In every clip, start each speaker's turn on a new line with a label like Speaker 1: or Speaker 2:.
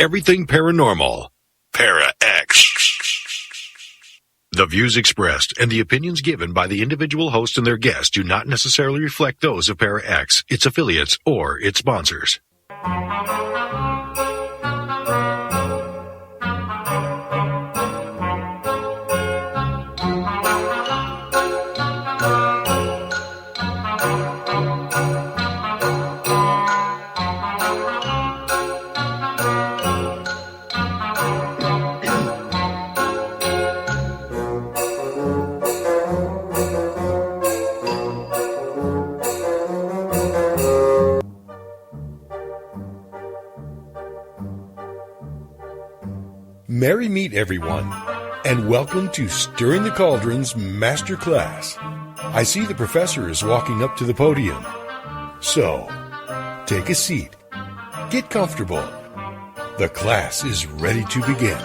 Speaker 1: everything paranormal. Para X. The views expressed and the opinions given by the individual host and their guests do not necessarily reflect those of Para X, its affiliates, or its sponsors.
Speaker 2: Merry meet everyone, and welcome to Stirring the Cauldron's Masterclass. I see the professor is walking up to the podium. So, take a seat, get comfortable. The class is ready to begin.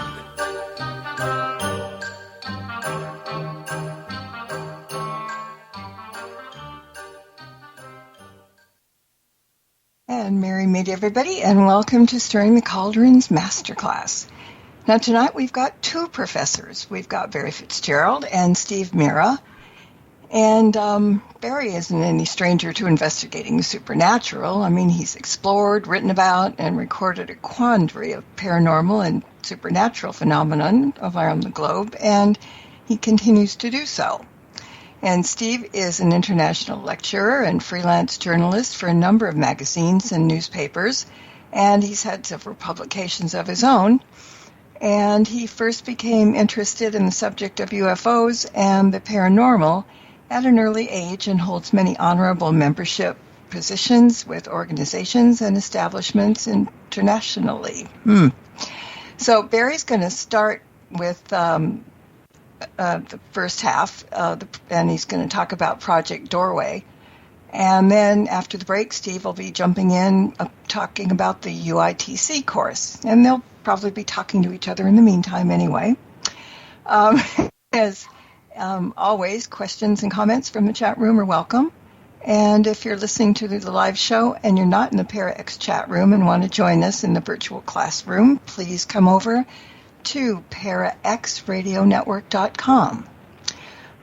Speaker 3: And merry meet everybody, and welcome to Stirring the Cauldron's Masterclass. Now tonight we've got two professors. We've got Barry Fitzgerald and Steve Mera. And Barry isn't any stranger to investigating the supernatural. I mean, he's explored, written about, and recorded a quandary of paranormal and supernatural phenomenon around the globe, and he continues to do so. And Steve is an international lecturer and freelance journalist for a number of magazines and newspapers, and he's had several publications of his own. And he first became interested in the subject of UFOs and the paranormal at an early age and holds many honorable membership positions with organizations and establishments internationally. So Barry's going to start with the first half, and he's going to talk about Project Doorway. And then after the break, Steve will be jumping in, talking about the UITC course. And they'll probably be talking to each other in the meantime anyway. As always, questions and comments from the chat room are welcome. And if you're listening to the live show and you're not in the ParaX chat room and want to join us in the virtual classroom, please come over to paraxradionetwork.com.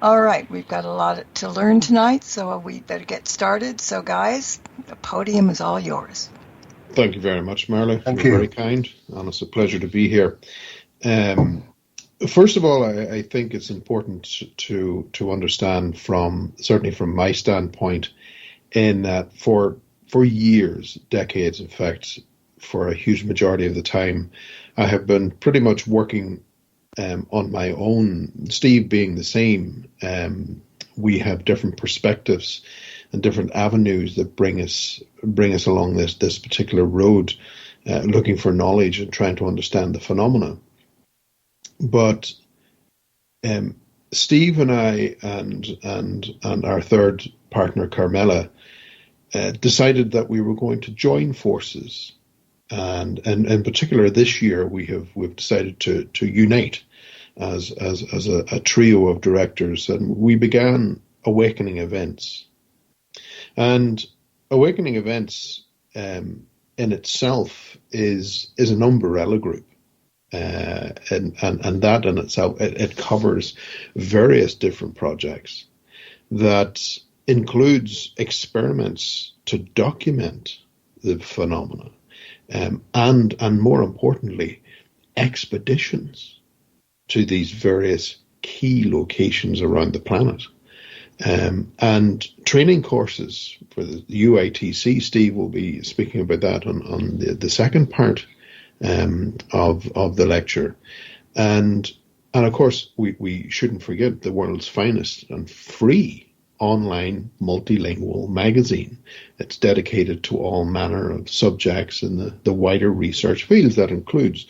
Speaker 3: All right, we've got a lot to learn tonight, so we better get started. So, guys, the podium is all yours.
Speaker 4: Thank you very much, Marla.
Speaker 2: Thank
Speaker 4: You're
Speaker 2: you.
Speaker 4: very kind, and it's a pleasure to be here. First of all, I think it's important to understand certainly from my standpoint, in that for years, decades, in fact, for a huge majority of the time, I have been pretty much working on my own, Steve being the same. We have different perspectives and different avenues that bring us along this particular road, looking for knowledge and trying to understand the phenomena. But Steve and I and our third partner, Carmela, decided that we were going to join forces. And in particular, this year we've decided to unite as a trio of directors, and we began Awakening Events. And Awakening Events in itself is an umbrella group, and that in itself it covers various different projects that includes experiments to document the phenomena. And more importantly, expeditions to these various key locations around the planet. And training courses for the UITC. Steve will be speaking about that on the second part of the lecture. And of course, we shouldn't forget the world's finest and free online multilingual magazine. It's dedicated to all manner of subjects in the wider research fields. That includes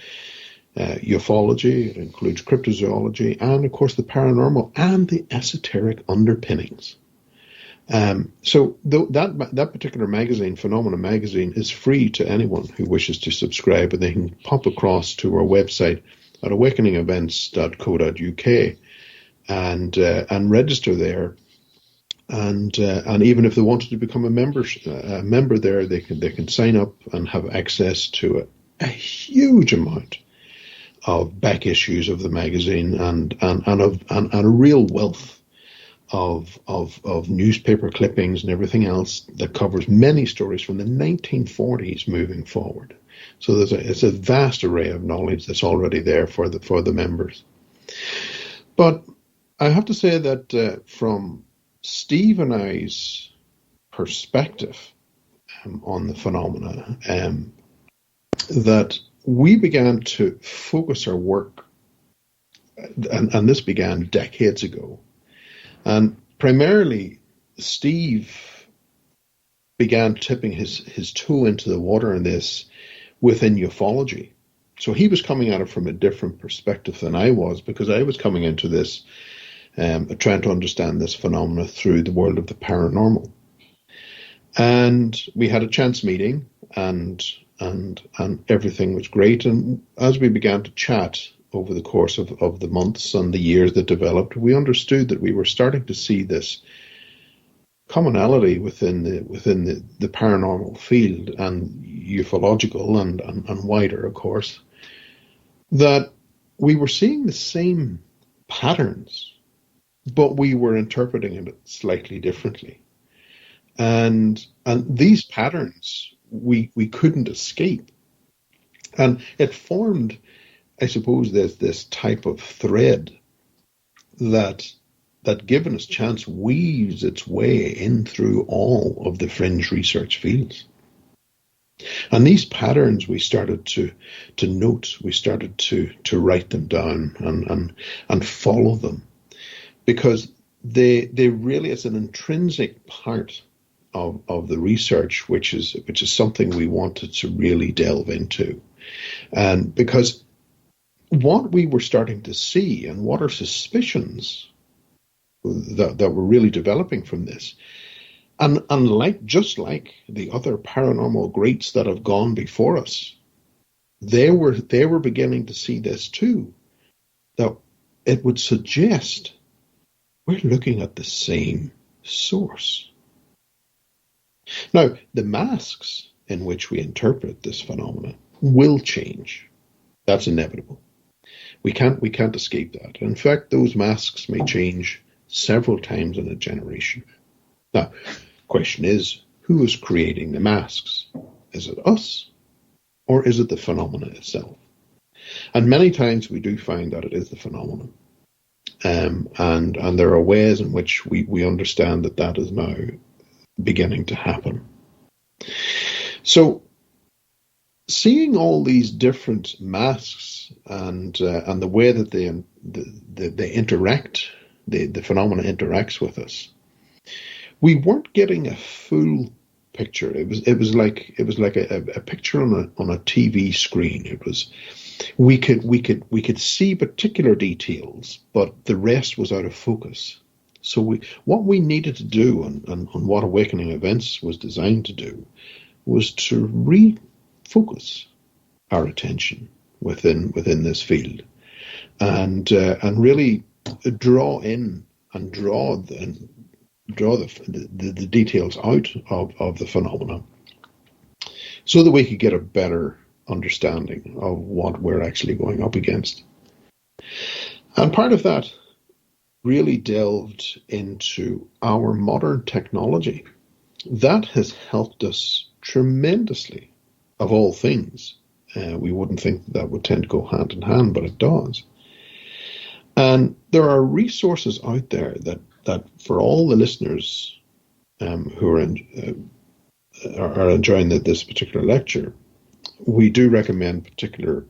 Speaker 4: ufology, it includes cryptozoology, and of course the paranormal and the esoteric underpinnings. So that particular magazine, Phenomena Magazine, is free to anyone who wishes to subscribe, and they can pop across to our website at awakeningevents.co.uk and register there. And even if they wanted to become a member there, they can sign up and have access to a huge amount of back issues of the magazine and a real wealth of newspaper clippings and everything else that covers many stories from the 1940s moving forward. So it's a vast array of knowledge that's already there for the members. But I have to say that from Steve and I's perspective on the phenomena, that we began to focus our work, and this began decades ago. And primarily, Steve began tipping his toe into the water in this within ufology. So he was coming at it from a different perspective than I was, because I was coming into this trying to understand this phenomena through the world of the paranormal. And we had a chance meeting, and everything was great. And as we began to chat over the course of the months and the years that developed, we understood that we were starting to see this commonality within the paranormal field and ufological and wider, of course, that we were seeing the same patterns, but we were interpreting it slightly differently. And these patterns we couldn't escape. And it formed, I suppose, this type of thread that given its chance weaves its way in through all of the fringe research fields. And these patterns we started to note, we started to write them down and follow them, because they really, it's an intrinsic part of the research, which is something we wanted to really delve into. And because what we were starting to see and what our suspicions that were really developing from this, and just like the other paranormal greats that have gone before us, they were beginning to see this too, that it would suggest we're looking at the same source. Now, the masks in which we interpret this phenomena will change. That's inevitable. We can't escape that. In fact, those masks may change several times in a generation. Now, question is, who is creating the masks? Is it us, or is it the phenomena itself? And many times we do find that it is the phenomenon. And there are ways in which we understand that is now beginning to happen. So, seeing all these different masks and the way that they interact, the phenomena interacts with us, we weren't getting a full picture. It was like a picture on a TV screen. It was we could see particular details, but the rest was out of focus. So what we needed to do, and what Awakening Events was designed to do, was to refocus our attention within this field, and really draw in and draw the details out of the phenomena, so that we could get a better understanding of what we're actually going up against. And part of that really delved into our modern technology. That has helped us tremendously, of all things. We wouldn't think that would tend to go hand in hand, but it does. And there are resources out there that for all the listeners who are enjoying this particular lecture, we do recommend particular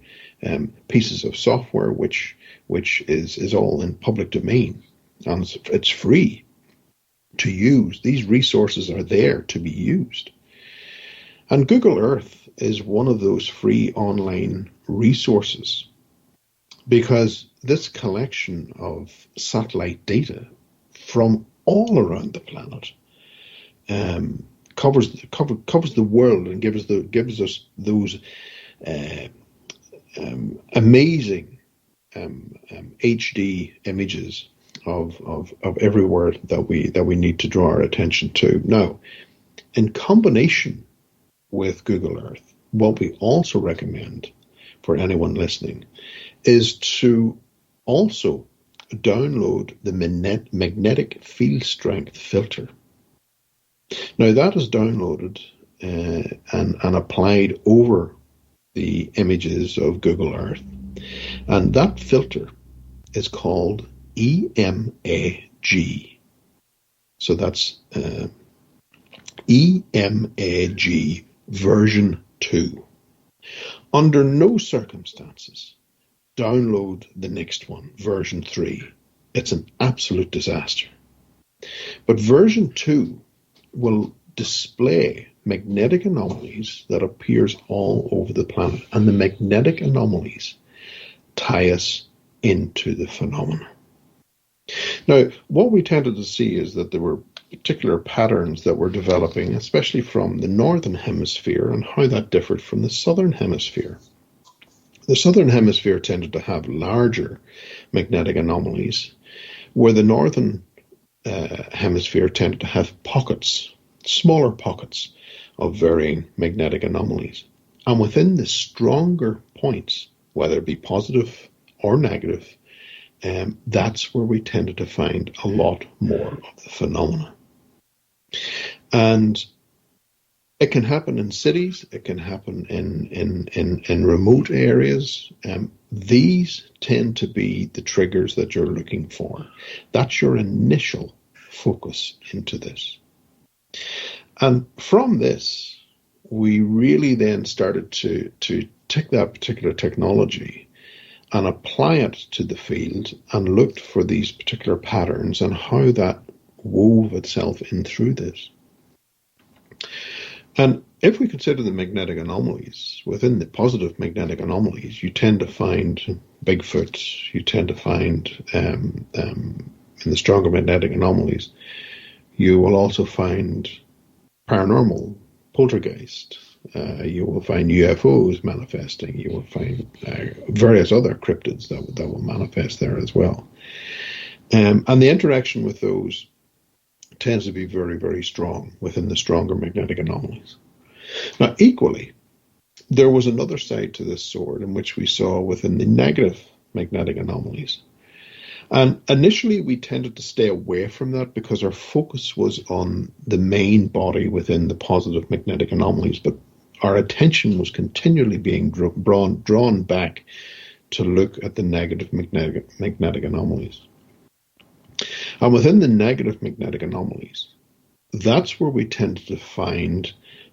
Speaker 4: pieces of software which is all in public domain, and it's free to use. These resources are there to be used. And Google Earth is one of those free online resources, because this collection of satellite data from all around the planet covers the world and gives us those amazing HD images of everywhere that we need to draw our attention to. Now, in combination with Google Earth, what we also recommend for anyone listening is to also download the magnetic field strength filter. Now that is downloaded and applied over the images of Google Earth. And that filter is called EMAG. So that's EMAG version 2. Under no circumstances, download the next one, version 3. It's an absolute disaster. But version 2 will display magnetic anomalies that appears all over the planet. And the magnetic anomalies tie us into the phenomena. Now, what we tended to see is that there were particular patterns that were developing, especially from the northern hemisphere, and how that differed from the southern hemisphere. The southern hemisphere tended to have larger magnetic anomalies, where the northern hemisphere tended to have pockets, smaller pockets of varying magnetic anomalies. And within the stronger points, whether it be positive or negative, that's where we tended to find a lot more of the phenomena. And it can happen in cities, it can happen in remote areas. These tend to be the triggers that you're looking for. That's your initial focus into this. And from this, we really then started to take that particular technology and apply it to the field and looked for these particular patterns and how that wove itself in through this. And if we consider the magnetic anomalies, within the positive magnetic anomalies, you tend to find Bigfoot, you tend to find, in the stronger magnetic anomalies, you will also find paranormal, poltergeist, you will find UFOs manifesting, you will find various other cryptids that will manifest there as well. And the interaction with those tends to be very, very strong within the stronger magnetic anomalies. Now, equally, there was another side to this sword in which we saw within the negative magnetic anomalies. And initially, we tended to stay away from that because our focus was on the main body within the positive magnetic anomalies, but our attention was continually being drawn back to look at the negative magnetic anomalies. And within the negative magnetic anomalies, that's where we tended to find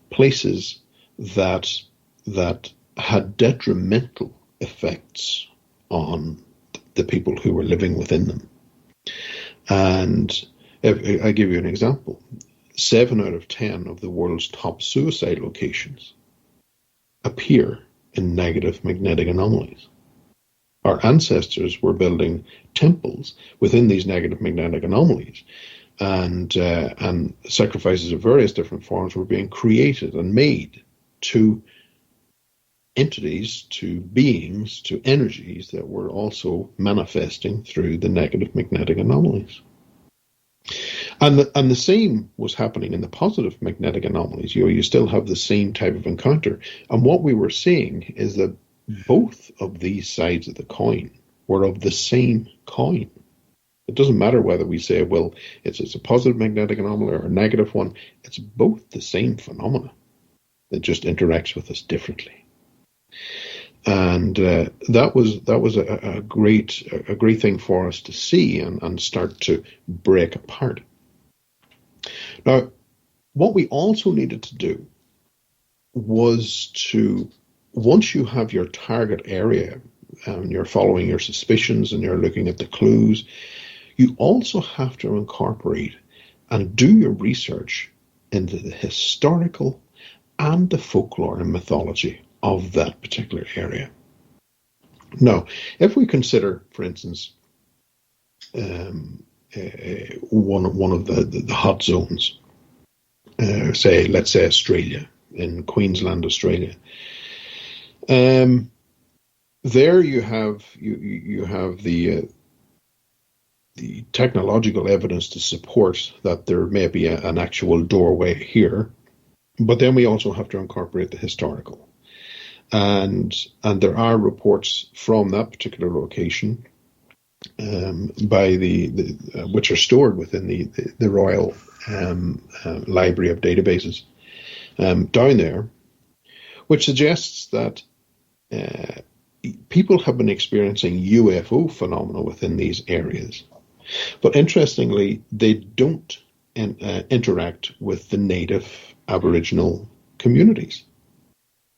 Speaker 4: places that had detrimental effects on the people who were living within them. And if I give you an example, 7 out of 10 of the world's top suicide locations appear in negative magnetic anomalies. Our ancestors were building temples within these negative magnetic anomalies, and sacrifices of various different forms were being created and made to entities, to beings, to energies that were also manifesting through the negative magnetic anomalies. And the same was happening in the positive magnetic anomalies. You still have the same type of encounter. And what we were seeing is that both of these sides of the coin were of the same coin. It doesn't matter whether we say, well, it's a positive magnetic anomaly or a negative one. It's both the same phenomena. It just interacts with us differently. And that was a great thing for us to see and start to break apart. Now, what we also needed to do was to, once you have your target area and you're following your suspicions and you're looking at the clues, you also have to incorporate and do your research into the historical and the folklore and mythology of that particular area. Now, if we consider, for instance, one of the hot zones, let's say Australia, in Queensland, Australia, there you have the technological evidence to support that there may be an actual doorway here, but then we also have to incorporate the historical. And there are reports from that particular location by which are stored within the Royal Library of Databases down there, which suggests that people have been experiencing UFO phenomena within these areas. But interestingly, they don't interact with the native Aboriginal communities.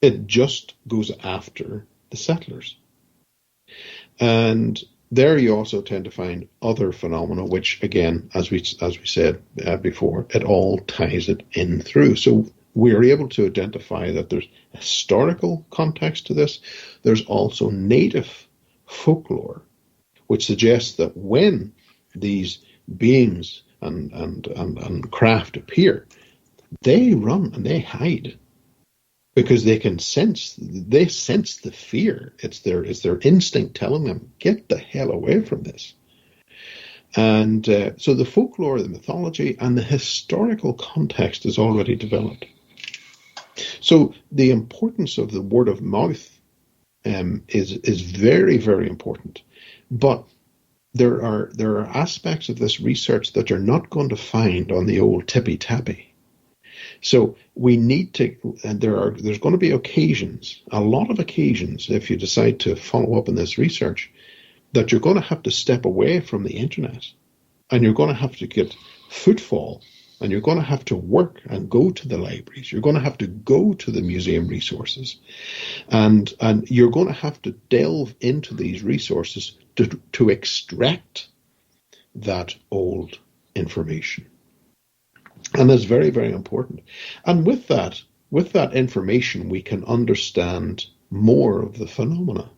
Speaker 4: It just goes after the settlers. And there you also tend to find other phenomena, which, again, as we said before, it all ties it in through. So we are able to identify that there's historical context to this. There's also native folklore, which suggests that when these beings and craft appear, they run and they hide because they sense the fear. It's their instinct telling them, get the hell away from this. And so the folklore, the mythology, and the historical context is already developed. So the importance of the word of mouth is very, very important. But there are aspects of this research that you're not going to find on the old tippy-tappy. So we need to, and there's going to be occasions, a lot of occasions, if you decide to follow up on this research, that you're going to have to step away from the internet, and you're going to have to get footfall, and you're going to have to work and go to the libraries. You're going to have to go to the museum resources, and you're going to have to delve into these resources to extract that old information. And that's very, very important. And with that information, we can understand more of the phenomena.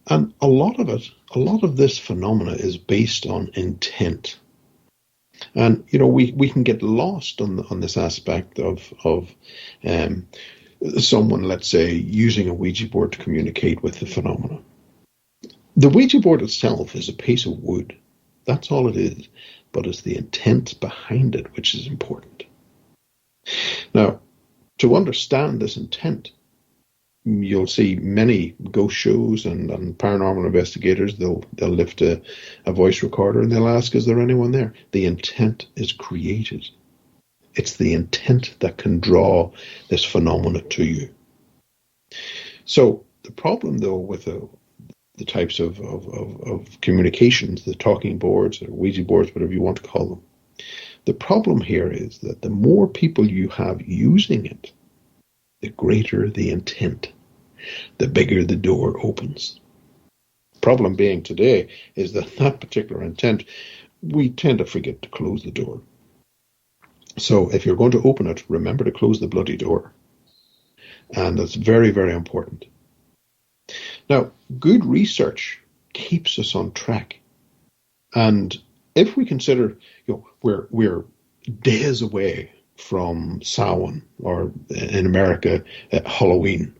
Speaker 4: And a lot of this phenomena is based on intent. And, we can get lost on this aspect of someone, let's say, using a Ouija board to communicate with the phenomena. The Ouija board itself is a piece of wood. That's all it is. But it's the intent behind it which is important. Now, to understand this intent, you'll see many ghost shows and paranormal investigators, they'll lift a voice recorder and they'll ask, is there anyone there? The intent is created. It's the intent that can draw this phenomena to you. So the problem, though, with the types of communications, the talking boards or Ouija boards, whatever you want to call them. The problem here is that the more people you have using it, the greater the intent, the bigger the door opens. Problem being today is that particular intent, we tend to forget to close the door. So if you're going to open it, remember to close the bloody door. And that's very, very important. Now, good research keeps us on track. And if we consider, we're days away from Samhain, or in America, Halloween.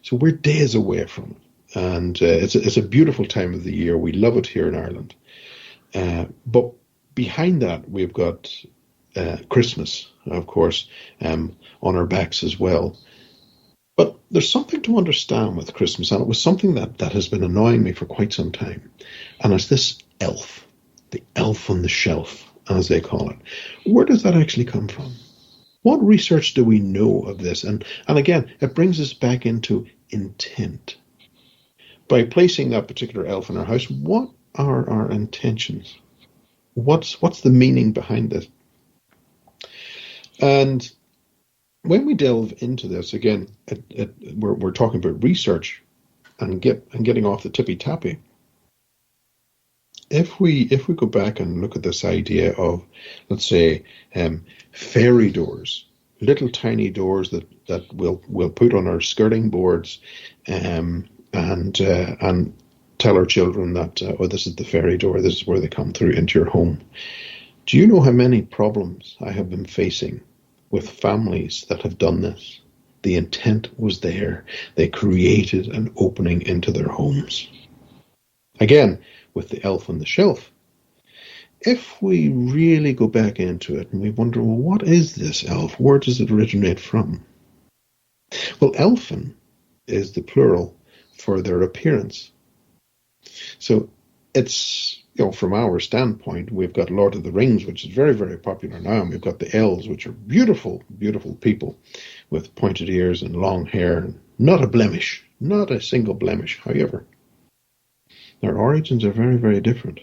Speaker 4: So we're days away from it. And it's a beautiful time of the year. We love it here in Ireland. But behind that, we've got Christmas, of course, on our backs as well. But there's something to understand with Christmas, and it was something that has been annoying me for quite some time. And it's this elf, the elf on the shelf, as they call it. Where does that actually come from? What research do we know of this? And again, it brings us back into intent. By placing that particular elf in our house, what are our intentions? What's the meaning behind this? And when we delve into this, again, we're talking about research and getting off the tippy-tappy. If we go back and look at this idea of, let's say, fairy doors, little tiny doors that we'll put on our skirting boards, and tell our children that, this is the fairy door, this is where they come through into your home. Do you know how many problems I have been facing with families that have done this? The intent was there. They created an opening into their homes. Again, with the elf on the shelf, if we really go back into it and we wonder, well, what is this elf? Where does it originate from? Well, elfin is the plural for their appearance. So it's, from our standpoint, we've got Lord of the Rings, which is very, very popular now, and we've got the elves, which are beautiful, beautiful people with pointed ears and long hair, and not a blemish, not a single blemish. However, their origins are very, very different.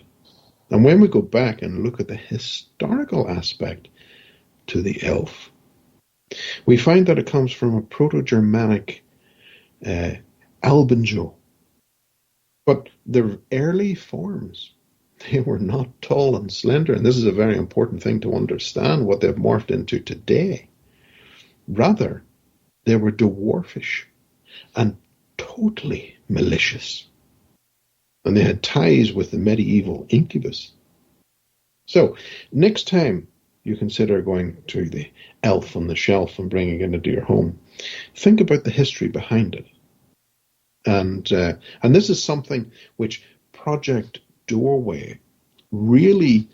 Speaker 4: And when we go back and look at the historical aspect to the elf, we find that it comes from a Proto-Germanic Albanjo. But their early forms, they were not tall and slender, and this is a very important thing to understand what they've morphed into today. Rather, they were dwarfish and totally malicious. And they had ties with the medieval incubus. So, next time you consider going to the elf on the shelf and bringing it into your home, think about the history behind it. And this is something which Project Doorway really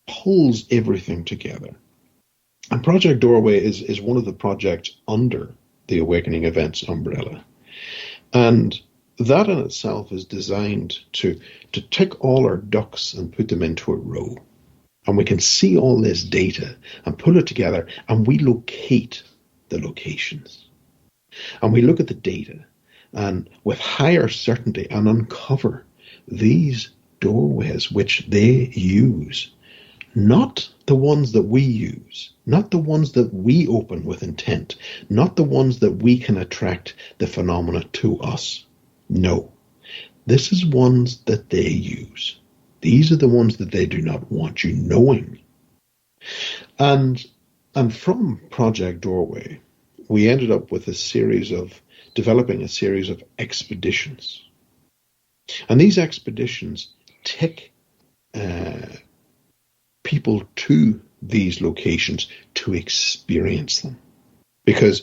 Speaker 4: pulls everything together. And Project Doorway is one of the projects under the Awakening Events umbrella. And that in itself is designed to tick all our ducks and put them into a row. And we can see all this data and put it together, and we locate the locations. And we look at the data and with higher certainty and uncover these doorways which they use. Not the ones that we use, not the ones that we open with intent, not the ones that we can attract the phenomena to us. No, this is ones that they use. These are the ones that they do not want you knowing. And from Project Doorway, we ended up with developing a series of expeditions. And these expeditions take people to these locations to experience them. Because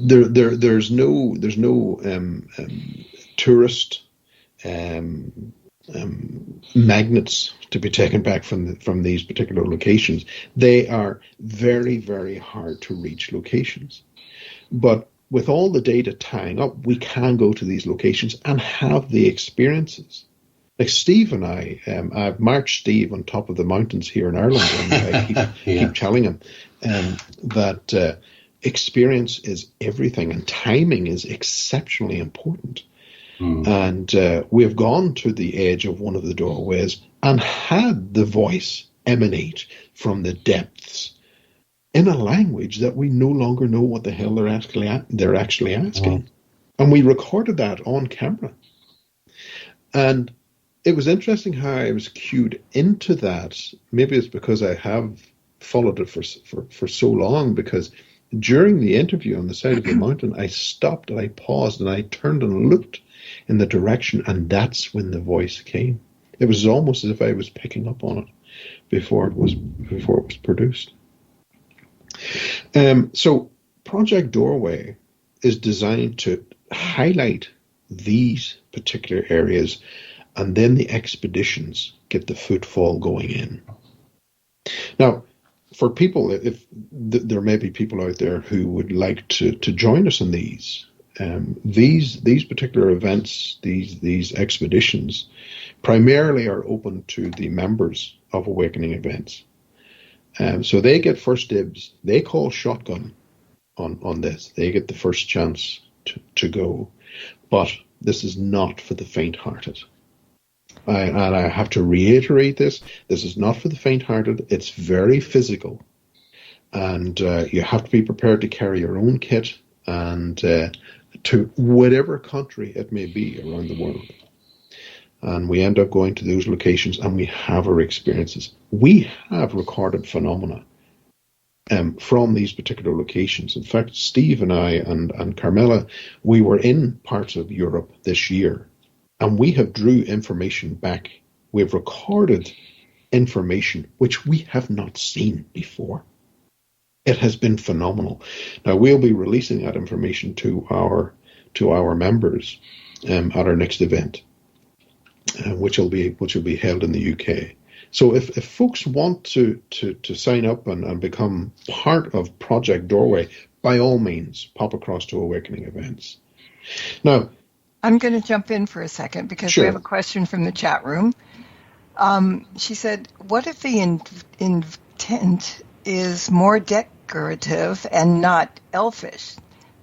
Speaker 4: there's no tourist magnets to be taken back from these particular locations. They are very, very hard to reach locations. But with all the data tying up, we can go to these locations and have the experiences. Like Steve and I've marched Steve on top of the mountains here in Ireland, and I keep telling him that experience is everything, and timing is exceptionally important. And we have gone to the edge of one of the doorways and had the voice emanate from the depths in a language that we no longer know what the hell they're actually asking. And we recorded that on camera. And it was interesting how I was cued into that. Maybe it's because I have followed it for so long, because during the interview on the side of the mountain, I stopped and I paused and I turned and looked in the direction, and that's when the voice came. It was almost as if I was picking up on it before it was produced. So Project Doorway is designed to highlight these particular areas, and then the expeditions get the footfall going in. Now, for people, if there may be people out there who would like to join us in these particular events, these expeditions, primarily are open to the members of Awakening Events. So they get first dibs. They call shotgun on this. They get the first chance to go. But this is not for the faint-hearted. And I have to reiterate this. This is not for the faint-hearted. It's very physical. And you have to be prepared to carry your own kit and to whatever country it may be around the world. And we end up going to those locations and we have our experiences. We have recorded phenomena from these particular locations. In fact, Steve and I and Carmela, we were in parts of Europe this year, and we have drew information back. We've recorded information which we have not seen before. It has been phenomenal. Now, we'll be releasing that information to our members at our next event, which will be held in the UK. So if folks want to sign up and become part of Project Doorway, by all means, pop across to Awakening Events. Now,
Speaker 3: I'm going to jump in for a second because
Speaker 4: sure.
Speaker 3: we have a question from the chat room. She said, what if the intent is more decorative and not elfish?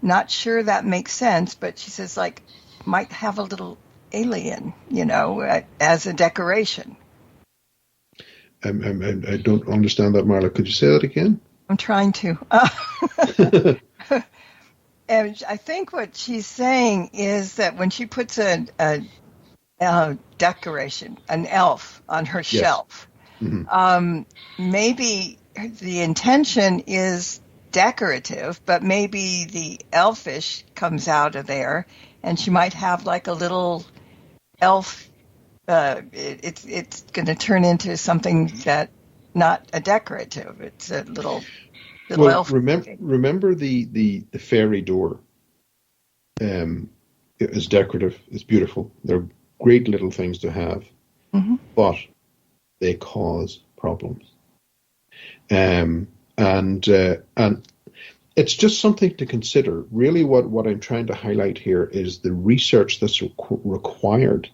Speaker 3: Not sure that makes sense, but she says, like, might have a little alien, as a decoration.
Speaker 4: I don't understand that, Marla. Could you say that again?
Speaker 3: I'm trying to. And I think what she's saying is that when she puts a decoration, an elf on her shelf, maybe the intention is decorative, but maybe the elfish comes out of there, and she might have like a little elf. It's going to turn into something that not a decorative. It's a little elf.
Speaker 4: Remember the fairy door. It is decorative. It's beautiful. They're great little things to have, but they cause problems. And it's just something to consider. Really, what I'm trying to highlight here is the research that's required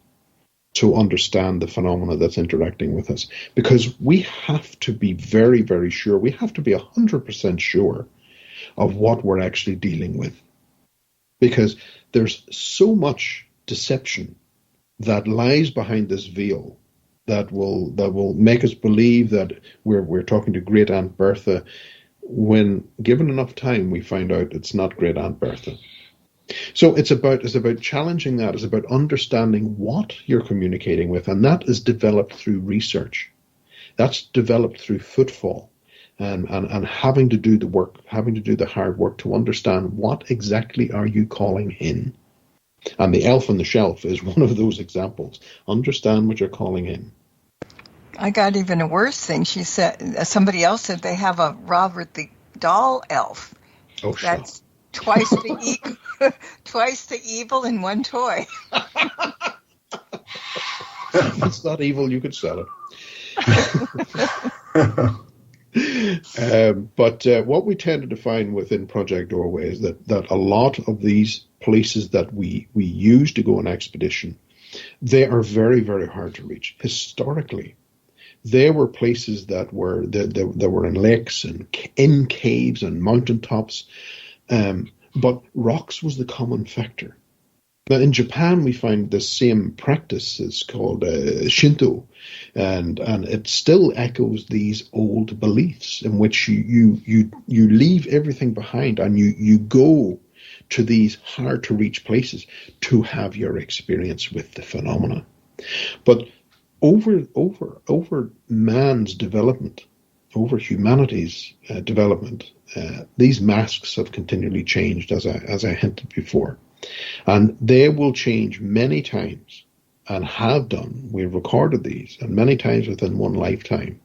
Speaker 4: to understand the phenomena that's interacting with us, because we have to be very, very sure. We have to be 100% sure of what we're actually dealing with, because there's so much deception that lies behind this veil that will make us believe that we're talking to Great Aunt Bertha, when given enough time we find out it's not Great Aunt Bertha. So it's about challenging that. It's about understanding what you're communicating with, and that is developed through research. That's developed through footfall and having to do the work, having to do the hard work to understand what exactly are you calling in. And the elf on the shelf is one of those examples. Understand what you're calling in.
Speaker 3: I got even a worse thing. She said, somebody else said they have a Robert the Doll elf.
Speaker 4: Oh,
Speaker 3: that's twice the evil in one toy.
Speaker 4: If it's not evil, you could sell it. But what we tended to find within Project Doorway is that a lot of these places that we use to go on expedition, they are very, very hard to reach. Historically, there were places that were in lakes and in caves and mountaintops, but rocks was the common factor. Now, in Japan, we find the same practice. It's called Shinto, and it still echoes these old beliefs in which you leave everything behind and you go to these hard-to-reach places to have your experience with the phenomena. But over man's development, over humanity's development, these masks have continually changed, as I hinted before. And they will change many times, and have done. We've recorded these, and many times within one lifetime.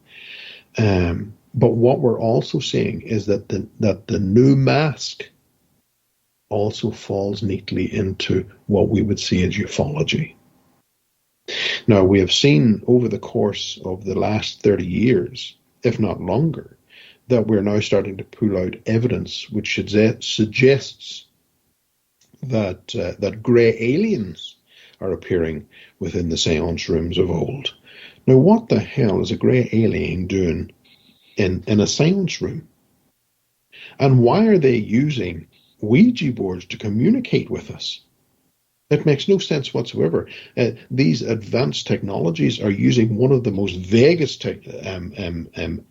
Speaker 4: But what we're also seeing is that the new mask also falls neatly into what we would see as ufology. Now, we have seen over the course of the last 30 years, if not longer, that we're now starting to pull out evidence which suggests that grey aliens are appearing within the seance rooms of old. Now, what the hell is a grey alien doing in a seance room? And why are they using Ouija boards to communicate with us? It makes no sense whatsoever. These advanced technologies are using one of the most vaguest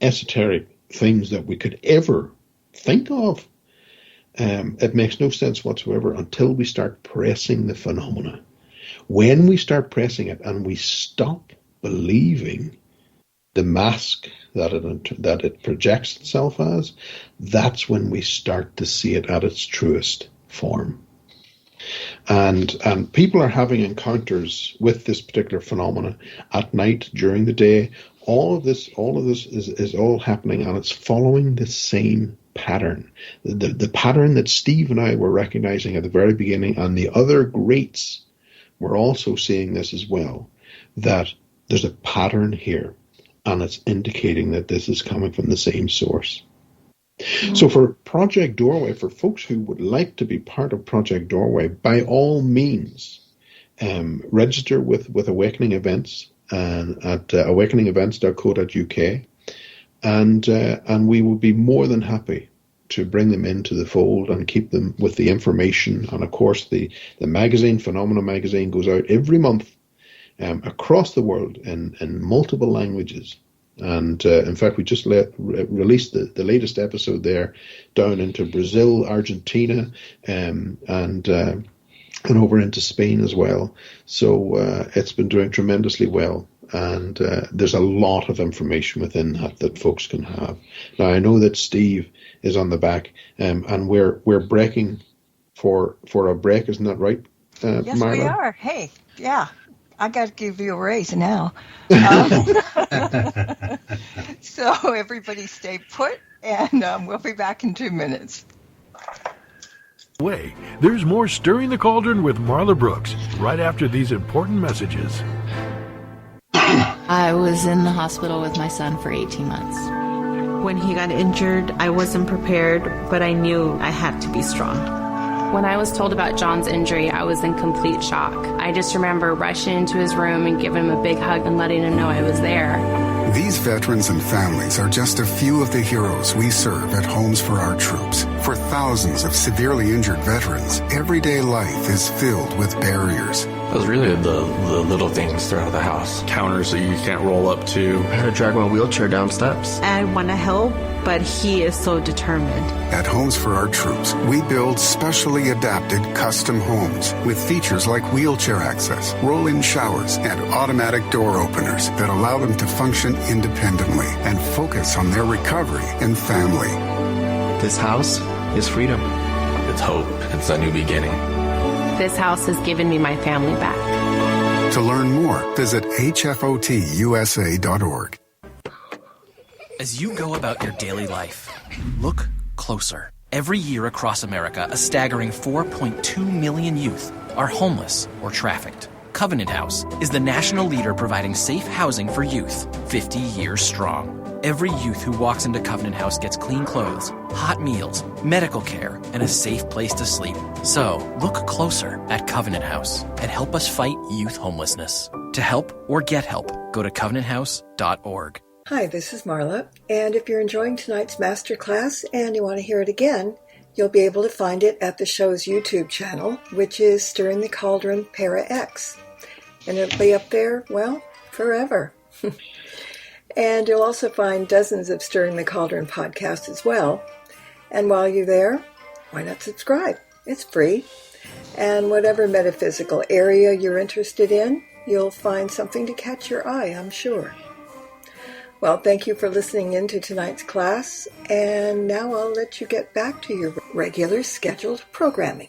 Speaker 4: esoteric things that we could ever think of. It makes no sense whatsoever until we start pressing the phenomena. When we start pressing it and we stop believing the mask that it projects itself as, that's when we start to see it at its truest form. And people are having encounters with this particular phenomena at night, during the day. All of this is all happening, and it's following the same pattern. The pattern that Steve and I were recognizing at the very beginning, and the other greats were also seeing this as well, that there's a pattern here, and it's indicating that this is coming from the same source. So for Project Doorway, for folks who would like to be part of Project Doorway, by all means, register with Awakening Events at awakeningevents.co.uk, and we will be more than happy to bring them into the fold and keep them with the information. And of course, the magazine, Phenomena Magazine, goes out every month across the world in multiple languages. And in fact, we just released the latest episode there down into Brazil, Argentina, and over into Spain as well. So it's been doing tremendously well. And there's a lot of information within that folks can have. Now, I know that Steve is on the back, and we're breaking for a break. Isn't that right,
Speaker 3: Yes,
Speaker 4: Marla?
Speaker 3: we are. Hey, yeah. I got to give you a raise now. So everybody stay put, and we'll be back in 2 minutes.
Speaker 2: There's more Stirring the Cauldron with Marla Brooks right after these important messages.
Speaker 5: I was in the hospital with my son for 18 months.
Speaker 6: When he got injured, I wasn't prepared, but I knew I had to be strong.
Speaker 7: When I was told about John's injury, I was in complete shock. I just remember rushing into his room and giving him a big hug and letting him know I was there.
Speaker 8: These veterans and families are just a few of the heroes we serve at Homes for Our Troops. For thousands of severely injured veterans, everyday life is filled with barriers.
Speaker 9: It was really the little things throughout the house. Counters that you can't roll up to.
Speaker 10: I had to drag my wheelchair down steps.
Speaker 6: I want to help, but he is so determined.
Speaker 8: At Homes for Our Troops, we build specially adapted custom homes with features like wheelchair access, roll-in showers, and automatic door openers that allow them to function independently and focus on their recovery and family.
Speaker 10: This house is freedom.
Speaker 9: It's hope. It's a new beginning.
Speaker 7: This house has given me my family back.
Speaker 8: To learn more, visit hfotusa.org.
Speaker 11: As you go about your daily life, look closer. Every year across America, a staggering 4.2 million youth are homeless or trafficked. Covenant House is the national leader providing safe housing for youth, 50 years strong. Every youth who walks into Covenant House gets clean clothes, hot meals, medical care, and a safe place to sleep. So, look closer at Covenant House and help us fight youth homelessness. To help or get help, go to covenanthouse.org.
Speaker 12: Hi, this is Marla, and if you're enjoying tonight's masterclass and you want to hear it again, you'll be able to find it at the show's YouTube channel, which is Stirring the Cauldron Para X. And it'll be up there, well, forever. And you'll also find dozens of Stirring the Cauldron podcasts as well. And while you're there, why not subscribe? It's free. And whatever metaphysical area you're interested in, you'll find something to catch your eye, I'm sure. Well, thank you for listening in to tonight's class, and now I'll let you get back to your regular scheduled programming.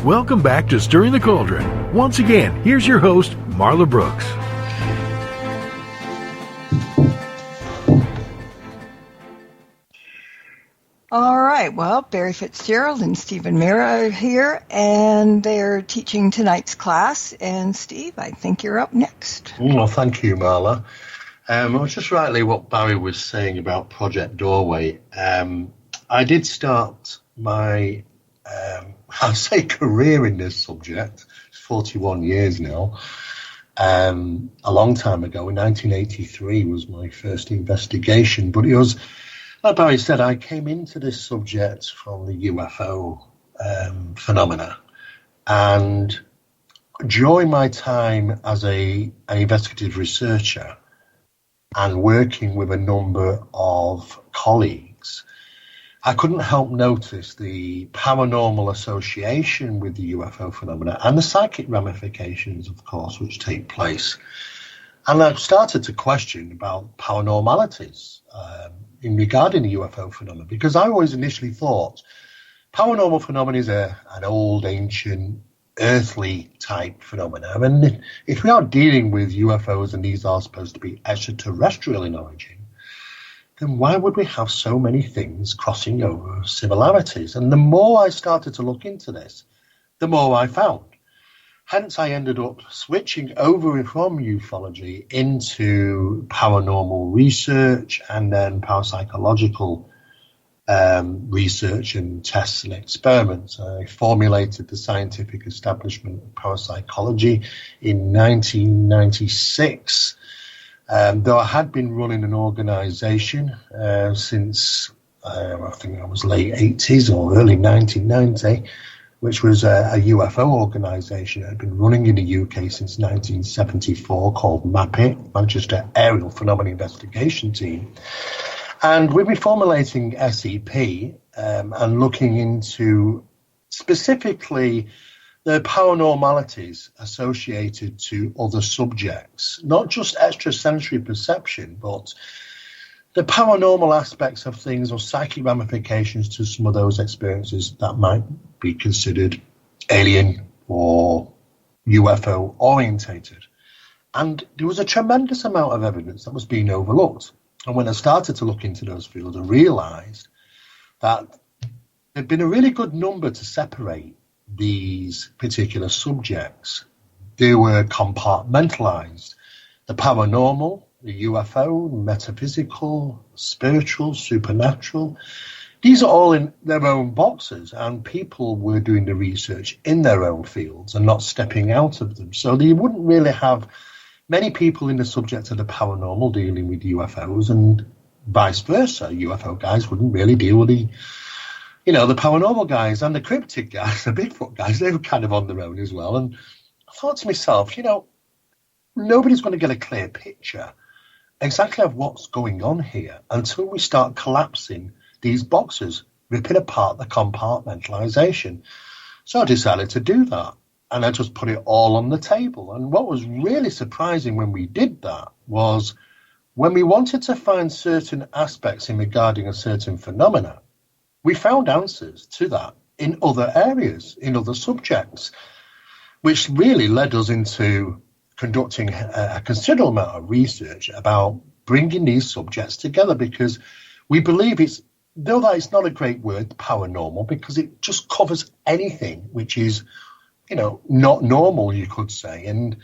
Speaker 2: Welcome back to Stirring the Cauldron. Once again, here's your host, Marla Brooks.
Speaker 3: All right, well, Barry Fitzgerald and Stephen Mera are here, and they're teaching tonight's class. And Steve, I think you're up next.
Speaker 13: Well, thank you, Marla. I was just rightly what Barry was saying about Project Doorway. I did start my, I'll say, career in this subject. It's 41 years now. A long time ago, in 1983 was my first investigation, but it was, like Barry said, I came into this subject from the UFO phenomena. And during my time as an investigative researcher and working with a number of colleagues, I couldn't help notice the paranormal association with the UFO phenomena and the psychic ramifications, of course, which take place. And I started to question about paranormalities in regarding the UFO phenomena, because I always initially thought paranormal phenomena is an old, ancient, earthly type phenomena. And if we are dealing with UFOs and these are supposed to be extraterrestrial in origin, then why would we have so many things crossing over similarities? And the more I started to look into this, the more I found. Hence, I ended up switching over from ufology into paranormal research and then parapsychological research and tests and experiments. I formulated the scientific establishment of parapsychology in 1996. Though I had been running an organization since I think I was late 80s or early 1990, which was a UFO organization that had been running in the UK since 1974 called MAPIT, Manchester Aerial Phenomena Investigation Team. And we've been formulating SEP and looking into specifically the paranormalities associated to other subjects, not just extrasensory perception, but the paranormal aspects of things or psychic ramifications to some of those experiences that might be considered alien or UFO orientated. And there was a tremendous amount of evidence that was being overlooked. And when I started to look into those fields, I realized that there'd been a really good number to separate these particular subjects. They were compartmentalized. The paranormal, the UFO, metaphysical, spiritual, supernatural. These are all in their own boxes, and people were doing the research in their own fields and not stepping out of them. So they wouldn't really have many people in the subject of the paranormal dealing with UFOs, and vice versa. UFO guys wouldn't really deal with the paranormal guys, and the cryptid guys, the Bigfoot guys, they were kind of on their own as well. And I thought to myself, nobody's going to get a clear picture exactly of what's going on here until we start collapsing these boxes, ripping apart the compartmentalization. So I decided to do that. And I just put it all on the table. And what was really surprising when we did that was when we wanted to find certain aspects in regarding a certain phenomena, we found answers to that in other areas, in other subjects, which really led us into conducting a considerable amount of research about bringing these subjects together, because we believe though that is not a great word, paranormal, because it just covers anything which is not normal, you could say, and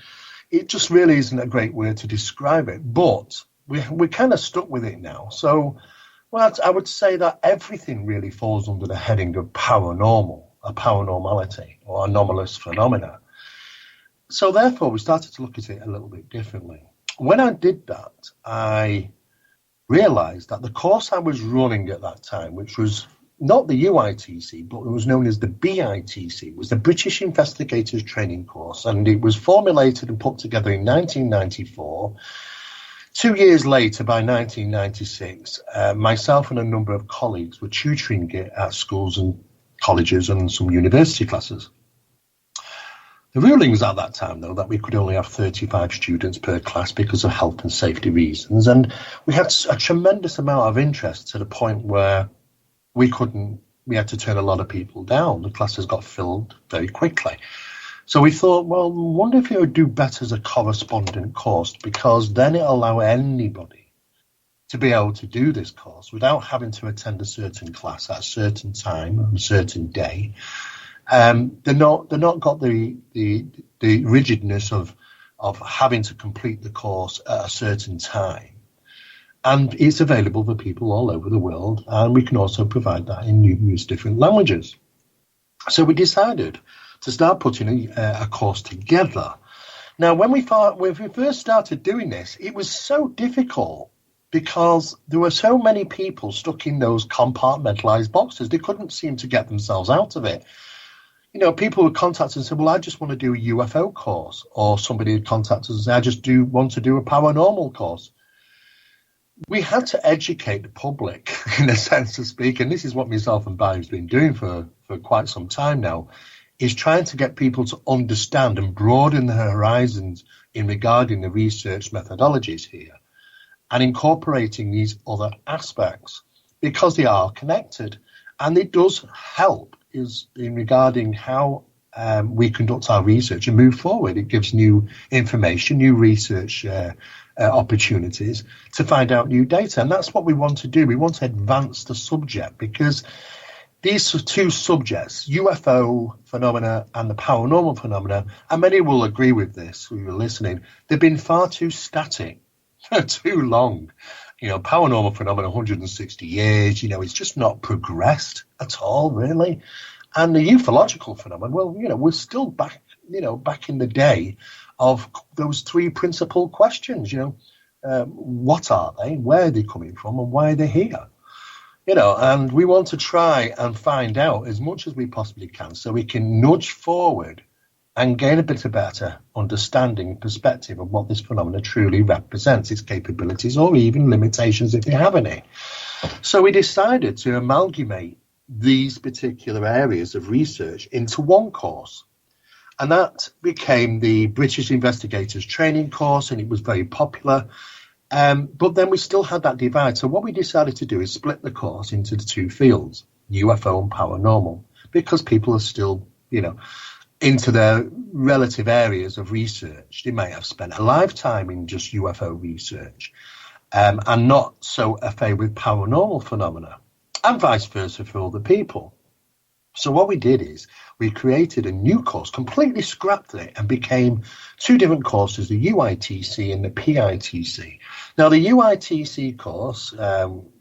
Speaker 13: it just really isn't a great word to describe it. But we're kind of stuck with it now. So, I would say that everything really falls under the heading of paranormal, a paranormality, or anomalous phenomena. So therefore, we started to look at it a little bit differently. When I did that, I realized that the course I was running at that time, which was not the UITC, but it was known as the BITC, was the British Investigators Training Course, and it was formulated and put together in 1994. 2 years later, by 1996, myself and a number of colleagues were tutoring it at schools and colleges and some university classes. The ruling was at that time, though, that we could only have 35 students per class because of health and safety reasons, and we had a tremendous amount of interest to the point where we had to turn a lot of people down. The classes got filled very quickly. So we thought, well, I wonder if it would do better as a correspondent course, because then it'll allow anybody to be able to do this course without having to attend a certain class at a certain time, on a certain day. They're not got the rigidness of having to complete the course at a certain time. And it's available for people all over the world, and we can also provide that in numerous different languages. So we decided to start putting a course together. Now, when we first started doing this, it was so difficult because there were so many people stuck in those compartmentalized boxes. They couldn't seem to get themselves out of it. People would contact us and say, well, I just want to do a UFO course, or somebody would contact us and say, I just want to do a paranormal course. We had to educate the public, in a sense to speak, and this is what myself and Barry has been doing for quite some time now, is trying to get people to understand and broaden their horizons in regarding the research methodologies here and incorporating these other aspects, because they are connected. And it does help in regarding how we conduct our research and move forward. It gives new information, new research opportunities to find out new data. And that's what we want to do. We want to advance the subject, because these two subjects, UFO phenomena and the paranormal phenomena, and many will agree with this who are listening, they've been far too static for too long. Paranormal phenomena, 160 years, it's just not progressed at all, really. And the ufological phenomenon, well, we're still back, back in the day of those three principal questions, what are they, where are they coming from, and why are they here? And we want to try and find out as much as we possibly can so we can nudge forward and gain a bit of better understanding and perspective of what this phenomena truly represents, its capabilities or even limitations if they have any. So we decided to amalgamate these particular areas of research into one course. And that became the British Investigators Training Course, and it was very popular. But then we still had that divide. So what we decided to do is split the course into the two fields, UFO and paranormal, because people are still, into their relative areas of research. They may have spent a lifetime in just UFO research and not so affair with paranormal phenomena, and vice versa for other people. So what we did is we created a new course, completely scrapped it, and became two different courses, the UITC and the PITC. Now, the UITC course,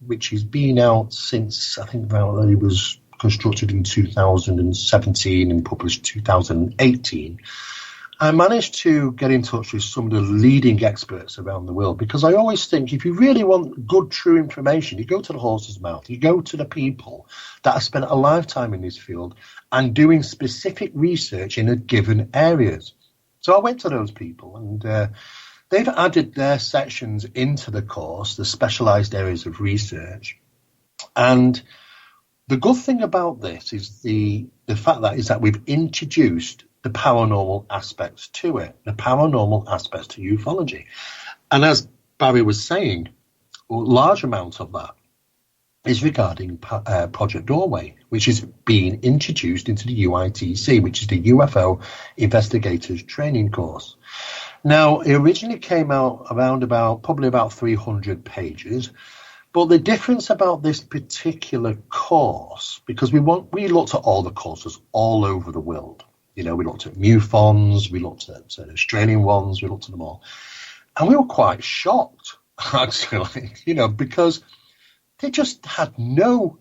Speaker 13: which has been out since, I think, it was constructed in 2017 and published 2018, I managed to get in touch with some of the leading experts around the world, because I always think if you really want good, true information, you go to the horse's mouth, you go to the people that have spent a lifetime in this field and doing specific research in a given areas. So I went to those people, and they've added their sections into the course, the specialized areas of research. And the good thing about this is the fact that we've introduced the paranormal aspects to it, the paranormal aspects to ufology. And as Barry was saying, a large amount of that is regarding Project Doorway, which is being introduced into the UITC, which is the UFO Investigators Training Course. Now, it originally came out around probably about 300 pages. But the difference about this particular course, because we looked at all the courses all over the world. We looked at MUFONs, we looked at Australian ones, we looked at them all. And we were quite shocked, actually, because they just had no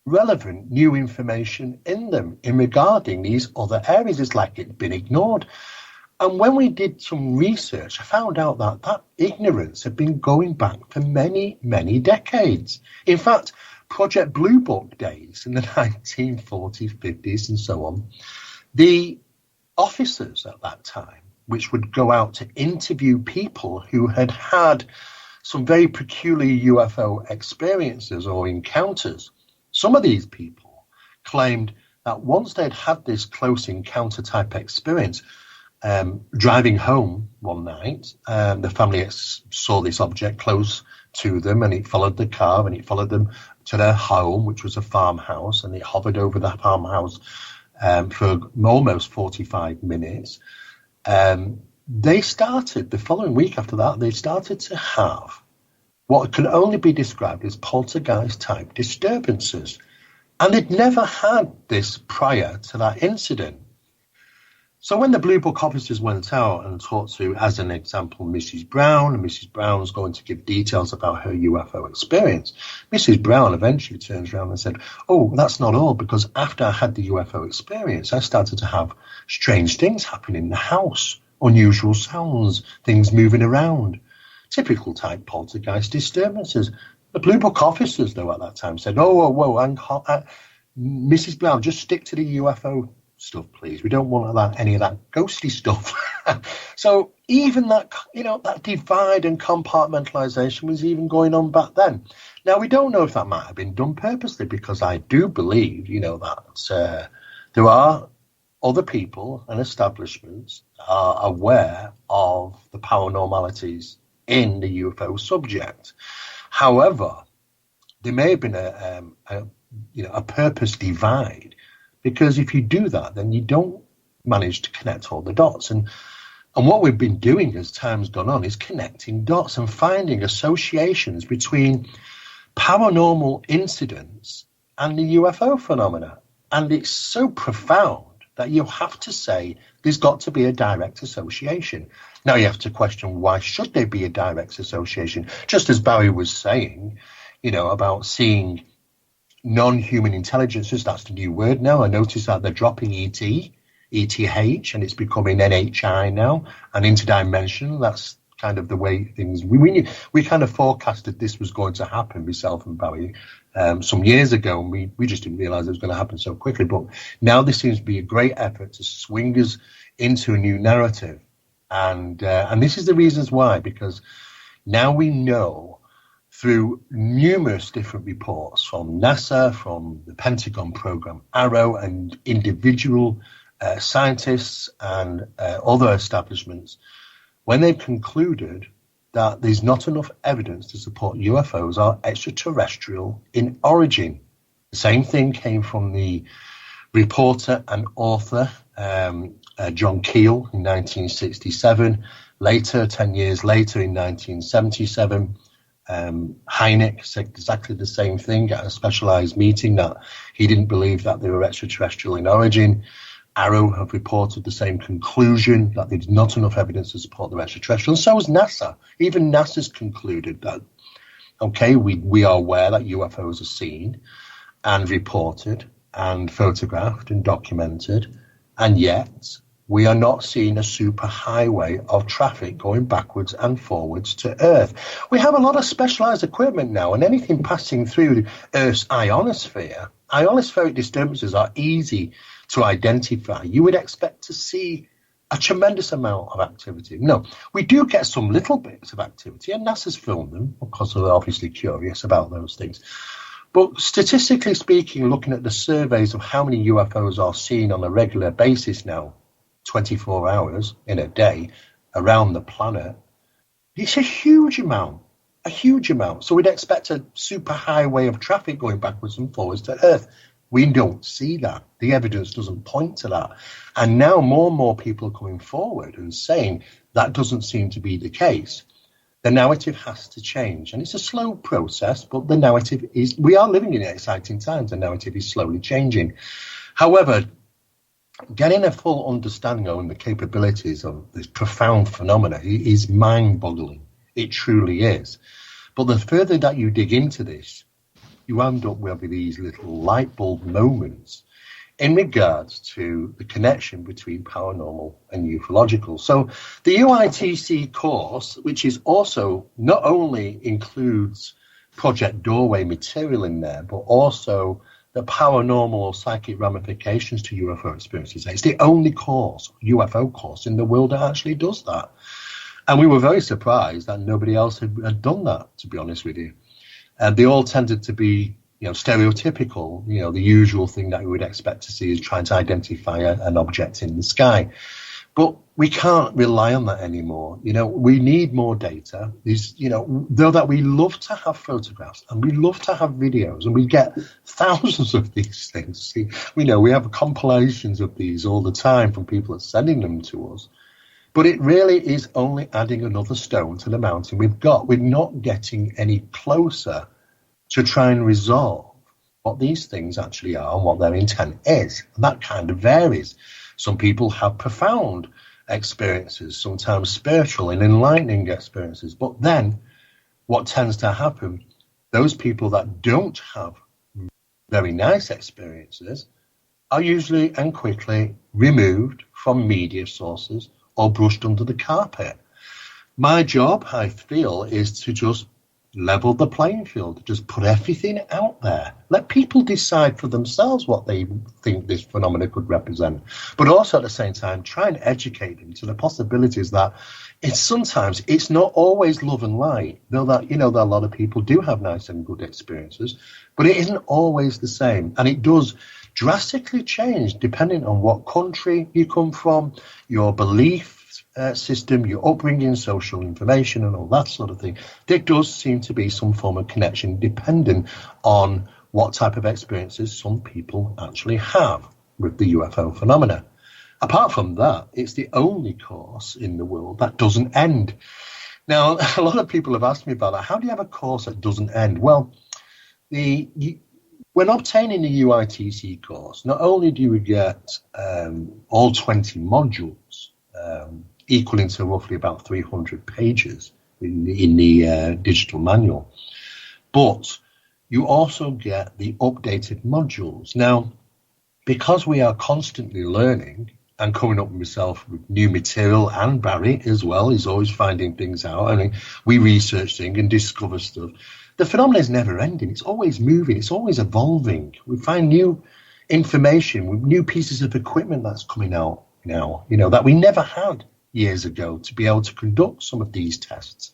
Speaker 13: relevant new information in them in regarding these other areas. It's like it'd been ignored. And when we did some research, I found out that ignorance had been going back for many, many decades. In fact, Project Blue Book days in the 1940s, 50s, and so on, the officers at that time, which would go out to interview people who had had some very peculiar UFO experiences or encounters, some of these people claimed that once they'd had this close encounter type experience, driving home one night, the family saw this object close to them, and it followed the car, and it followed them to their home, which was a farmhouse, and it hovered over the farmhouse for almost 45 minutes. They started, the following week after that, they started to have what can only be described as poltergeist-type disturbances. And they'd never had this prior to that incident. So when the Blue Book officers went out and talked to, as an example, Mrs. Brown, and Mrs. Brown's going to give details about her UFO experience, Mrs. Brown eventually turns around and said, oh, that's not all, because after I had the UFO experience, I started to have strange things happen in the house, unusual sounds, things moving around, typical type poltergeist disturbances. The Blue Book officers, though, at that time said, Mrs. Brown, just stick to the UFO stuff, please. We don't want any of that ghosty stuff. So even that, that divide and compartmentalization was even going on back then. Now, we don't know if that might have been done purposely, because I do believe, that there are other people and establishments are aware of the paranormalities in the UFO subject. However, there may have been a purpose divide, because if you do that, then you don't manage to connect all the dots. And what we've been doing as time's gone on is connecting dots and finding associations between paranormal incidents and the UFO phenomena. And it's so profound that you have to say there's got to be a direct association. Now you have to question, why should there be a direct association? Just as Barry was saying, about seeing non-human intelligences, that's the new word now. I noticed that they're dropping ETH, and it's becoming NHI now, and interdimensional. That's kind of the way things. We kind of forecasted this was going to happen, myself and Barry, some years ago, and we just didn't realize it was going to happen so quickly. But now this seems to be a great effort to swing us into a new narrative, and this is the reasons why, because now we know through numerous different reports from NASA, from the Pentagon program Arrow, and individual scientists and other establishments, when they've concluded that there's not enough evidence to support UFOs are extraterrestrial in origin. The same thing came from the reporter and author John Keel in 1967. Later, 10 years later, in 1977, Hynek said exactly the same thing at a specialized meeting, that he didn't believe that they were extraterrestrial in origin. Arrow have reported the same conclusion, that there's not enough evidence to support the extraterrestrial. And so has NASA. Even NASA's concluded that, okay, we are aware that UFOs are seen and reported and photographed and documented, and yet we are not seeing a superhighway of traffic going backwards and forwards to Earth. We have a lot of specialized equipment now, and anything passing through Earth's ionospheric disturbances are easy to identify. You would expect to see a tremendous amount of activity. No, we do get some little bits of activity, and NASA's filmed them because they're obviously curious about those things. But statistically speaking, looking at the surveys of how many UFOs are seen on a regular basis now, 24 hours in a day around the planet, it's a huge amount. So we'd expect a superhighway of traffic going backwards and forwards to Earth. We don't see that. The evidence doesn't point to that. And now more and more people are coming forward and saying that doesn't seem to be the case. The narrative has to change. And it's a slow process, but the narrative is, we are living in exciting times. The narrative is slowly changing. However, getting a full understanding on the capabilities of this profound phenomena is mind-boggling. It truly is. But the further that you dig into this, you end up with these little light bulb moments in regards to the connection between paranormal and ufological. So the UITC course, which is also not only includes Project Doorway material in there, but also the paranormal or psychic ramifications to UFO experiences. It's the only course, UFO course, in the world that actually does that. And we were very surprised that nobody else had done that, to be honest with you. They all tended to be, stereotypical. The usual thing that we would expect to see is trying to identify an object in the sky. But we can't rely on that anymore. We need more data. Though that we love to have photographs and we love to have videos, and we get thousands of these things. We have compilations of these all the time from people that are sending them to us. But it really is only adding another stone to the mountain we've got. We're not getting any closer to try and resolve what these things actually are and what their intent is. And that kind of varies. Some people have profound experiences, sometimes spiritual and enlightening experiences. But then what tends to happen, those people that don't have very nice experiences are usually and quickly removed from media sources or brushed under the carpet. My job, I feel, is to just level the playing field, just put everything out there. Let people decide for themselves what they think this phenomena could represent. But also at the same time, try and educate them to the possibilities that it's not always love and light, though that, that a lot of people do have nice and good experiences, but it isn't always the same. And it does drastically change depending on what country you come from, your belief system, your upbringing, social information, and all that sort of thing. There does seem to be some form of connection depending on what type of experiences some people actually have with the UFO phenomena. Apart from that, it's the only course in the world that doesn't end. Now, a lot of people have asked me about that. How do you have a course that doesn't end? Well, When obtaining the UITC course, not only do we get all 20 modules, equaling to roughly about 300 pages in the digital manual, but you also get the updated modules. Now, because we are constantly learning and coming up with myself with new material, and Barry as well is always finding things out. I mean, we research things and discover stuff. The phenomenon is never ending. It's always moving. It's always evolving. We find new information with new pieces of equipment that's coming out now, that we never had years ago to be able to conduct some of these tests.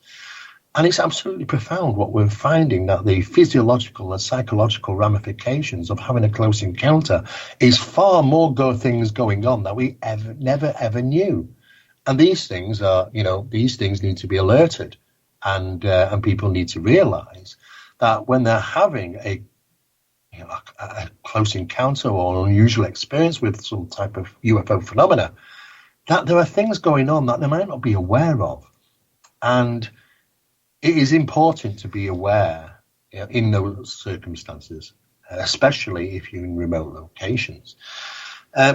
Speaker 13: And it's absolutely profound what we're finding, that the physiological and psychological ramifications of having a close encounter is far more things going on that we never ever knew. And these things need to be alerted, and people need to realize that when they're having a close encounter or an unusual experience with some type of UFO phenomena, that there are things going on that they might not be aware of. And it is important to be aware in those circumstances, especially if you're in remote locations.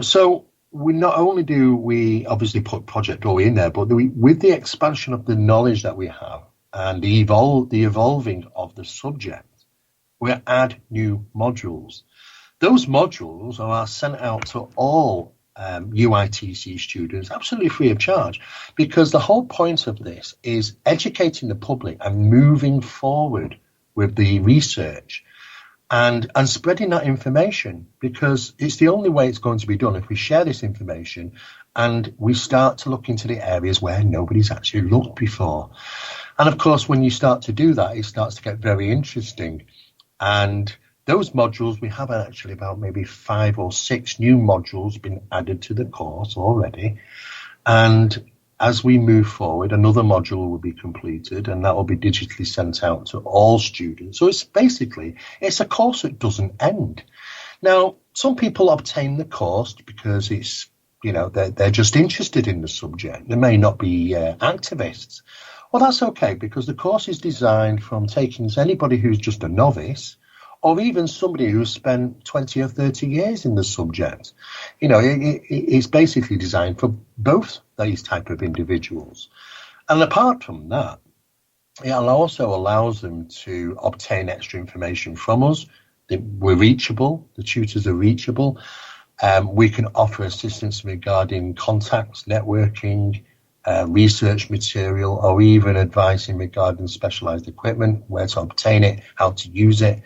Speaker 13: So not only do we obviously put Project Doorway in there, but with the expansion of the knowledge that we have and the evolving of the subject, we add new modules. Those modules are sent out to all UITC students absolutely free of charge, because the whole point of this is educating the public and moving forward with the research and spreading that information, because it's the only way it's going to be done if we share this information and we start to look into the areas where nobody's actually looked before. And of course, when you start to do that, it starts to get very interesting. And those modules, we have actually about maybe 5 or 6 new modules been added to the course already. And as we move forward, another module will be completed, and that will be digitally sent out to all students. So it's a course that doesn't end. Now, some people obtain the course because it's, they're just interested in the subject. They may not be activists. Well, that's okay, because the course is designed from taking anybody who's just a novice, or even somebody who's spent 20 or 30 years in the subject. It's basically designed for both these type of individuals. And apart from that, it also allows them to obtain extra information from us. We're reachable. The tutors are reachable. We can offer assistance regarding contacts, networking, research material, or even advising regarding specialized equipment, where to obtain it, how to use it.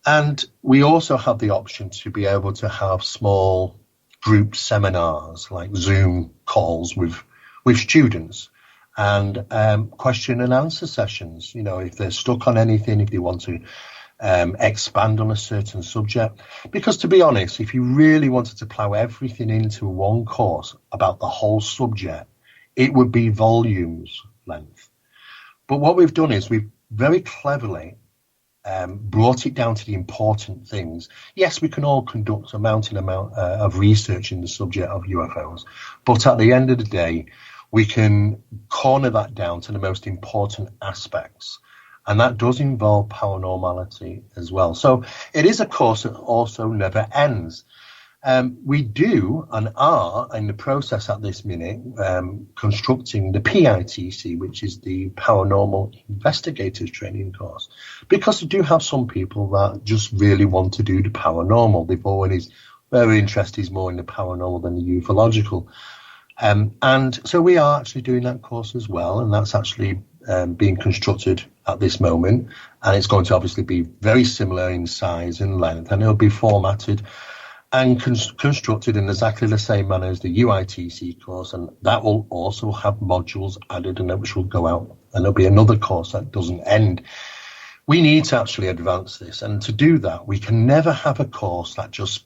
Speaker 13: And we also have the option to be able to have small group seminars, like Zoom calls with students, and question and answer sessions. If they're stuck on anything, if they want to expand on a certain subject. Because to be honest, if you really wanted to plow everything into one course about the whole subject, it would be volumes length. But what we've done is we've very cleverly brought it down to the important things. Yes, we can all conduct a mountain amount of research in the subject of UFOs, but at the end of the day, we can corner that down to the most important aspects. And that does involve paranormality as well. So it is a course that also never ends. We do and are in the process at this minute constructing the PITC, which is the Paranormal Investigators Training course, because we do have some people that just really want to do the paranormal. They've always, their interest is more in the paranormal than the ufological. And so we are actually doing that course as well, and that's actually being constructed at this moment, and it's going to obviously be very similar in size and length, and it'll be formatted and constructed in exactly the same manner as the UITC course, and that will also have modules added, and which will go out, and there'll be another course that doesn't end. We need to actually advance this, and to do that, we can never have a course that just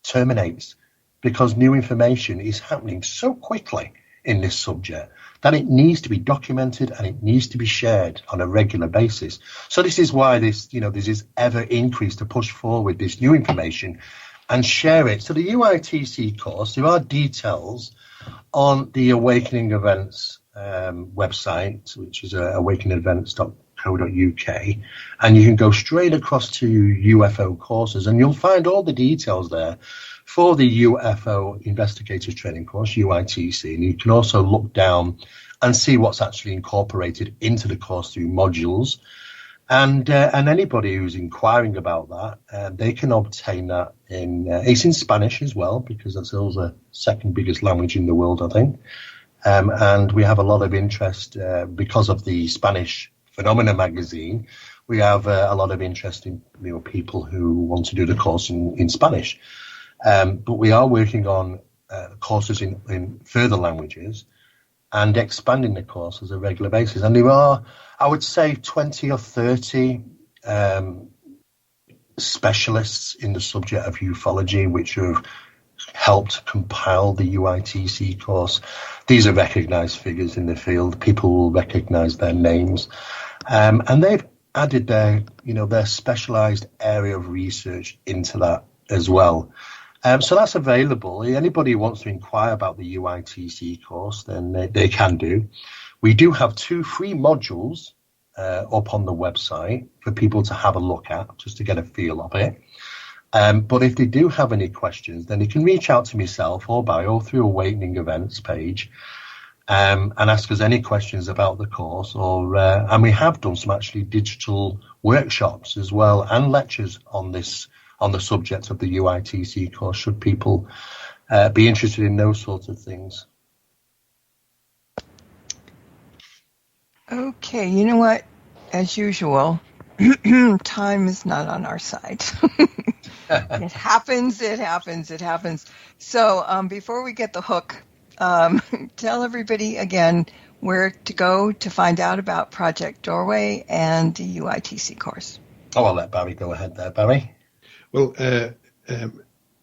Speaker 13: terminates, because new information is happening so quickly in this subject that it needs to be documented and it needs to be shared on a regular basis. So this is why this is ever increased to push forward this new information and share it. So the UITC course, there are details on the Awakening Events website, which is awakeningevents.co.uk. and you can go straight across to UFO courses, and you'll find all the details there for the UFO Investigators Training Course, UITC, and you can also look down and see what's actually incorporated into the course through modules. And anybody who's inquiring about that, they can obtain that it's in Spanish as well, because that's also the second biggest language in the world, I think. And we have a lot of interest because of the Spanish Phenomena magazine. We have a lot of interest in people who want to do the course in Spanish. But we are working on courses in further languages and expanding the course as a regular basis. And there are, I would say, 20 or 30 specialists in the subject of ufology, which have helped compile the UITC course. These are recognized figures in the field. People will recognize their names. And they've added their specialized area of research into that as well. So that's available. Anybody who wants to inquire about the UITC course, then they can do. We do have 2 free modules up on the website for people to have a look at, just to get a feel of it. But if they do have any questions, then they can reach out to myself or through Awakening Events page and ask us any questions about the course. And we have done some actually digital workshops as well and lectures on the subject of the UITC course, should people be interested in those sorts of things.
Speaker 3: Okay, you know what? As usual, time is not on our side. It happens. So before we get the hook, tell everybody again where to go to find out about Project Doorway and the UITC course.
Speaker 13: Oh, I'll let Barry go ahead there. Barry?
Speaker 4: Well,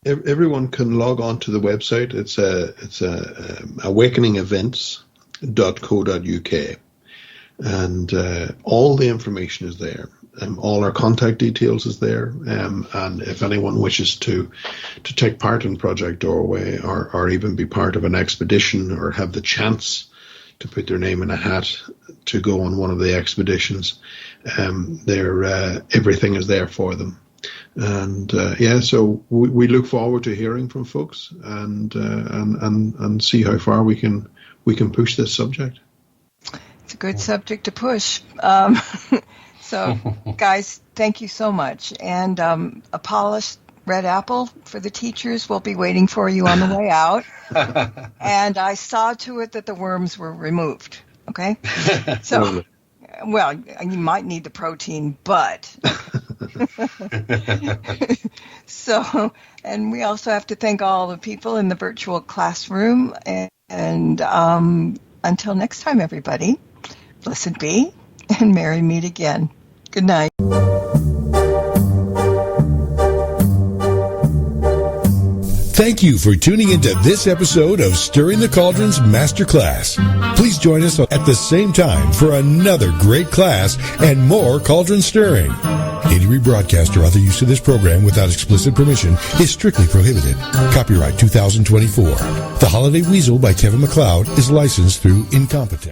Speaker 4: everyone can log on to the website. It's awakeningevents.co.uk, and all the information is there. All our contact details is there, and if anyone wishes to take part in Project Doorway or even be part of an expedition or have the chance to put their name in a hat to go on one of the expeditions, everything is there for them. And so we look forward to hearing from folks and see how far we can push this subject.
Speaker 3: It's a good subject to push. So, guys, thank you so much. And a polished red apple for the teachers will be waiting for you on the way out. And I saw to it that the worms were removed. Okay? So, well, you might need the protein, but... So, and we also have to thank all the people in the virtual classroom. And until next time, everybody, blessed be, and merry meet again. Good night.
Speaker 2: Thank you for tuning into this episode of Stirring the Cauldrons Masterclass. Please join us at the same time for another great class and more cauldron stirring. Any rebroadcast or other use of this program without explicit permission is strictly prohibited. Copyright 2024. The Holiday Weasel by Kevin MacLeod is licensed through Incompetent.